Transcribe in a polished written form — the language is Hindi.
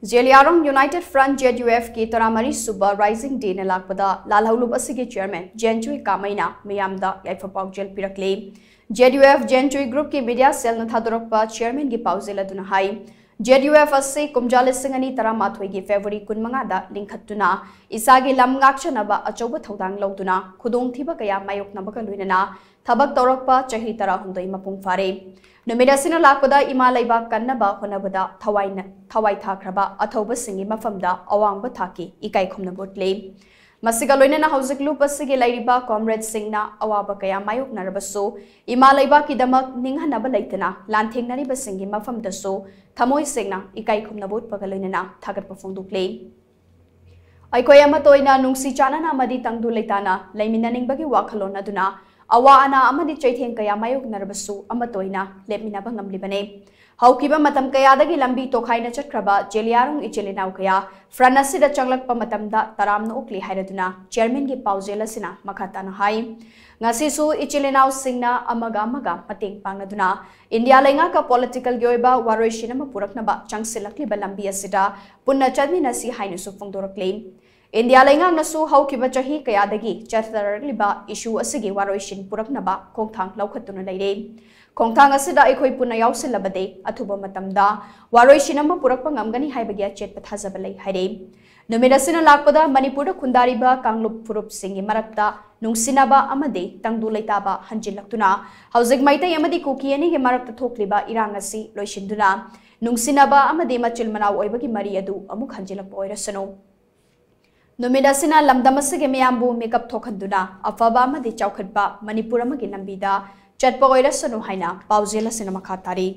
ZELIANGRONG United Front ZUF की तरामरी सुबह राइजिंग डे ने लाकपदा लाल्हौलुप असिगी चेयरमैन जेंचुई कामेई ना मियाम दा याइफा पाउजेल पिरकली ZUF जेंचुई ग्रुप की मीडिया सेल न थादोरकपा चेयरमैन की पाउजेल अदुना हाई ZUF असे कुमजाल सिंगनी तरामाथोई की फेब्रुवारी 15 दा लिंखत्तुना इसागी लम गाक्चनबा अचौब थौदांग लौदुना खुदोंथिबा कया मायोकनबका लुइनना थबक तौरकपा चही 13 मपुंग फारे नुमिदासिना लाकपदा इमा लैबा कन्नबा होनबदा थवाई थाख्रबा अथौब सिंगी मफमदा अवांग थाकी इकाई खुमनबोटले मसिगा लोइनना हौजिक लुप असिगे लैरिबा कॉमरेड सिंगना अवाबा कया मायोकनरबसो इमा लैबा किदमक निंगहनब लैतना लांथेंगनरिबा सिंगी मफमदसो थमोय सिंगना इकाई खुमनबोट पगा लोइनना थागतपा फोंदोक्ले अइकोय अमतोइना नुंगसी चानना मदि तंगदु लैताना लैमिननिंगबगी वाखलोन अदुना अवा अना अमदि चैथेंग कया मायोकनरबसु अमतोइना लेमिनाबा ngamlibane हौकिबा मतम कयादगी लंबी तोखाइना चटख्रबा जेलियांग्रोंग इचेलिनाउ कया फ्रंट असिदा चंगलकपा मतमदा तरामना उक्ली हाइरदुना चेयरमैन की पाउजेल असिना मखाताना हाई ngasisu इचेलिनाउ सिंगना अमगा मतेंग पांगनदुना इंडिया लैंगा का पॉलिटिकल गियोइबा वारोइशिनम पुरकनबा चंगसिलक्लिबा लंबी असिदा पुन्ना चदमिनसी हाइनुसु फोंदोरक्ले इंडिया लैंगा नसु हौकिबा चही कयादगी चथरलिबा इशू असिगी वारोइशिन पुरकनबा खोंथांग लौखत्तुना लैरे खोंथांग असिदा अखोई पुन्ना याउसिलबदे अथुबा मतमदा वारोइशिनम पुरकपा ngamgani हाइबगी अचेतपा थाजबा लै हाइरे नुमिदासिना लाकपदा मणिपुर खुंदारिबा कांगलुप फुरुप सिंगी मरक्ता नुंगसिनाबा अमदे तंगदु लैताबा हंजिलक्तुना हौजिक मैतै अमदि कुकी अनिगी मरक्ता थोक्लिबा इरांग असि लोइसिनदुना नुंगसिनाबा अमदे मचिल मनाव ओइबगी मरी अदु अमुक हंजिलक्पा ओइरसनो नुमिदासिना लमदमसिगे मियामबु मेकअप थोखंदुना अफबा अमदि चौखटबा मणिपुर अमगी लंबीदा चटपा ओइरसनो हाइना पाउजेल असिना मखा तारी।